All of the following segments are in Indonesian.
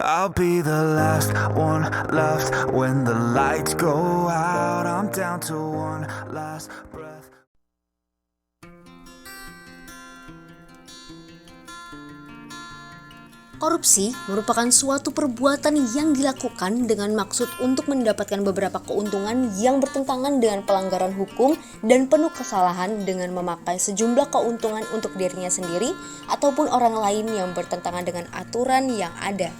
I'll be the last one left when the lights go out. I'm down to one last breath. Korupsi merupakan suatu perbuatan yang dilakukan dengan maksud untuk mendapatkan beberapa keuntungan yang bertentangan dengan pelanggaran hukum dan penuh kesalahan dengan memakai sejumlah keuntungan untuk dirinya sendiri ataupun orang lain yang bertentangan dengan aturan yang ada.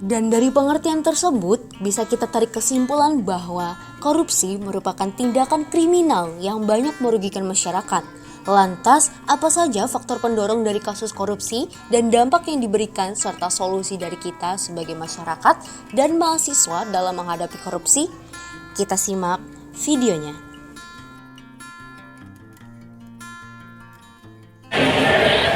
Dan dari pengertian tersebut bisa kita tarik kesimpulan bahwa korupsi merupakan tindakan kriminal yang banyak merugikan masyarakat. Lantas, apa saja faktor pendorong dari kasus korupsi dan dampak yang diberikan serta solusi dari kita sebagai masyarakat dan mahasiswa dalam menghadapi korupsi? Kita simak videonya.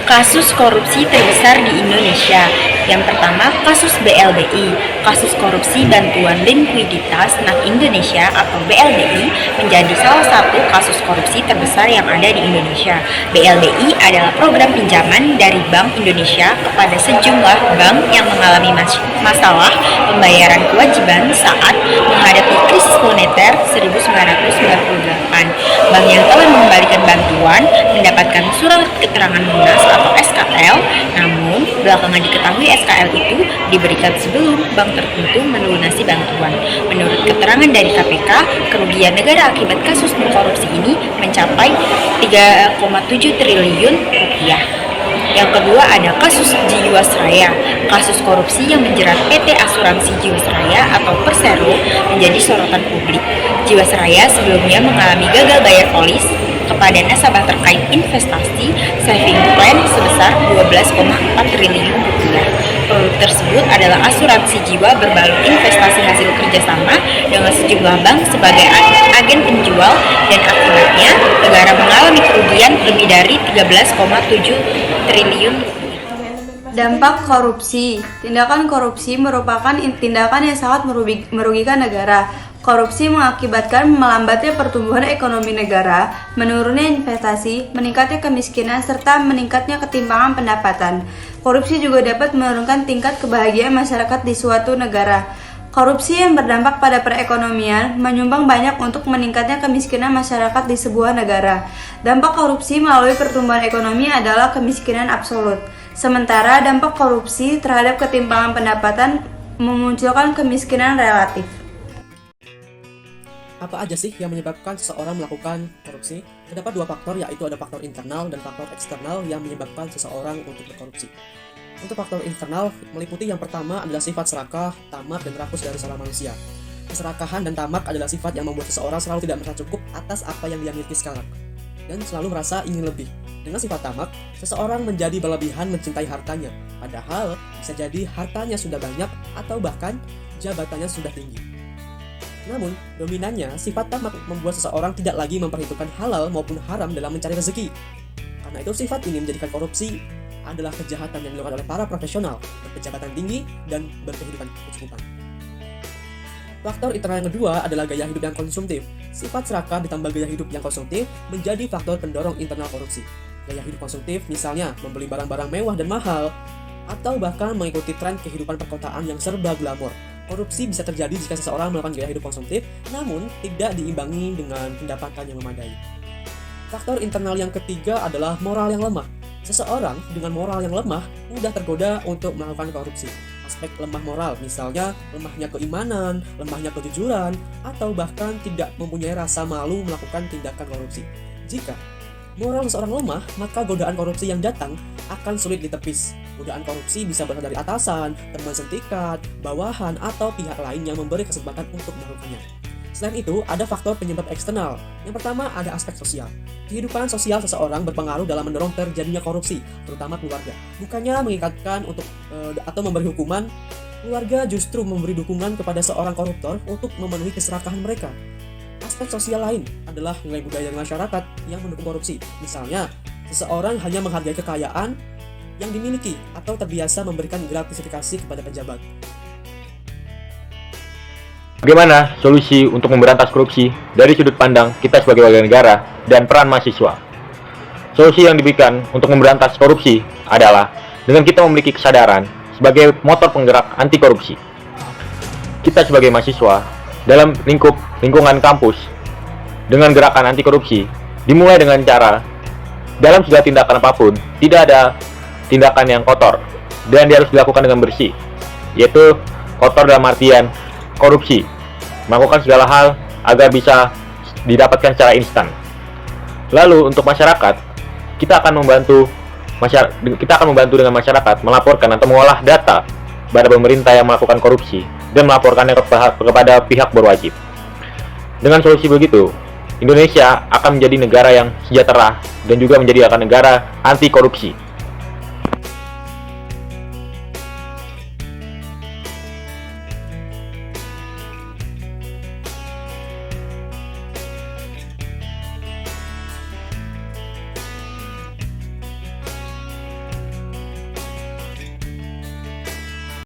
Kasus korupsi terbesar di Indonesia. Yang pertama, kasus BLBI, kasus korupsi bantuan likuiditas Bank Indonesia atau BLBI menjadi salah satu kasus korupsi terbesar yang ada di Indonesia. BLBI adalah program pinjaman dari Bank Indonesia kepada sejumlah bank yang mengalami masalah pembayaran kewajiban saat menghadapi krisis moneter 1998. Bank yang telah mengembalikan bantuan mendapatkan surat keterangan lunas atau SKL, namun belakangan diketahui SKL itu diberikan sebelum bank tertentu melunasi bantuan. Menurut keterangan dari KPK, kerugian negara akibat kasus korupsi ini mencapai 3,7 triliun rupiah. Yang kedua ada kasus Jiwasraya. Kasus korupsi yang menjerat PT Asuransi Jiwasraya atau Persero menjadi sorotan publik. Jiwasraya sebelumnya mengalami gagal bayar polis kepada nasabah terkait investasi saving plan sebesar 12,4 triliun rupiah. Produk tersebut adalah asuransi jiwa berbalut investasi hasil kerjasama dengan sejumlah bank sebagai agen penjual dan akibatnya negara mengalami kerugian lebih dari 13,7 triliun rupiah. Dampak korupsi. Tindakan korupsi merupakan tindakan yang sangat merugikan negara. Korupsi mengakibatkan melambatnya pertumbuhan ekonomi negara, menurunnya investasi, meningkatnya kemiskinan, serta meningkatnya ketimpangan pendapatan. Korupsi juga dapat menurunkan tingkat kebahagiaan masyarakat di suatu negara. Korupsi yang berdampak pada perekonomian menyumbang banyak untuk meningkatnya kemiskinan masyarakat di sebuah negara. Dampak korupsi melalui pertumbuhan ekonomi adalah kemiskinan absolut. Sementara dampak korupsi terhadap ketimpangan pendapatan memunculkan kemiskinan relatif. Apa aja sih yang menyebabkan seseorang melakukan korupsi? Terdapat dua faktor, yaitu ada faktor internal dan faktor eksternal yang menyebabkan seseorang untuk berkorupsi. Untuk faktor internal meliputi yang pertama adalah sifat serakah, tamak, dan rakus dari seorang manusia. Keserakahan dan tamak adalah sifat yang membuat seseorang selalu tidak merasa cukup atas apa yang dia miliki sekarang, dan selalu merasa ingin lebih. Dengan sifat tamak, seseorang menjadi berlebihan mencintai hartanya, padahal bisa jadi hartanya sudah banyak atau bahkan jabatannya sudah tinggi. Namun, dominannya, sifat tamak membuat seseorang tidak lagi memperhitungkan halal maupun haram dalam mencari rezeki. Karena itu, sifat ini menjadikan korupsi adalah kejahatan yang dilakukan oleh para profesional, berjabatan tinggi, dan berkehidupan kecukupan. Faktor internal yang kedua adalah gaya hidup yang konsumtif. Sifat serakah ditambah gaya hidup yang konsumtif menjadi faktor pendorong internal korupsi. Gaya hidup konsumtif misalnya membeli barang-barang mewah dan mahal, atau bahkan mengikuti tren kehidupan perkotaan yang serba glamor. Korupsi bisa terjadi jika seseorang melakukan gaya hidup konsumtif, namun tidak diimbangi dengan pendapatan yang memadai. Faktor internal yang ketiga adalah moral yang lemah. Seseorang dengan moral yang lemah mudah tergoda untuk melakukan korupsi. Aspek lemah moral, misalnya lemahnya keimanan, lemahnya kejujuran, atau bahkan tidak mempunyai rasa malu melakukan tindakan korupsi. Jika moral seseorang lemah, maka godaan korupsi yang datang akan sulit ditepis. Godaan korupsi bisa berasal dari atasan, teman setingkat, bawahan, atau pihak lain yang memberi kesempatan untuk melakukannya. Selain itu, ada faktor penyebab eksternal. Yang pertama ada aspek sosial. Kehidupan sosial seseorang berpengaruh dalam mendorong terjadinya korupsi, terutama keluarga. Bukannya mengikatkan atau memberi hukuman, keluarga justru memberi dukungan kepada seorang koruptor untuk memenuhi keserakahan mereka. Aspek sosial lain adalah nilai budaya masyarakat yang mendukung korupsi. Misalnya, seseorang hanya menghargai kekayaan yang dimiliki atau terbiasa memberikan gratifikasi kepada pejabat. Bagaimana solusi untuk memberantas korupsi dari sudut pandang kita sebagai warga negara dan peran mahasiswa? Solusi yang diberikan untuk memberantas korupsi adalah dengan kita memiliki kesadaran sebagai motor penggerak anti korupsi. Kita sebagai mahasiswa dalam lingkungan kampus dengan gerakan anti korupsi dimulai dengan cara dalam segala tindakan apapun tidak ada tindakan yang kotor dan dia harus dilakukan dengan bersih, yaitu kotor dalam artian korupsi, melakukan segala hal agar bisa didapatkan secara instan. Lalu untuk masyarakat, kita akan membantu dengan masyarakat melaporkan atau mengolah data pada pemerintah yang melakukan korupsi dan melaporkannya kepada pihak berwajib. Dengan solusi begitu, Indonesia akan menjadi negara yang sejahtera dan juga menjadi negara anti korupsi.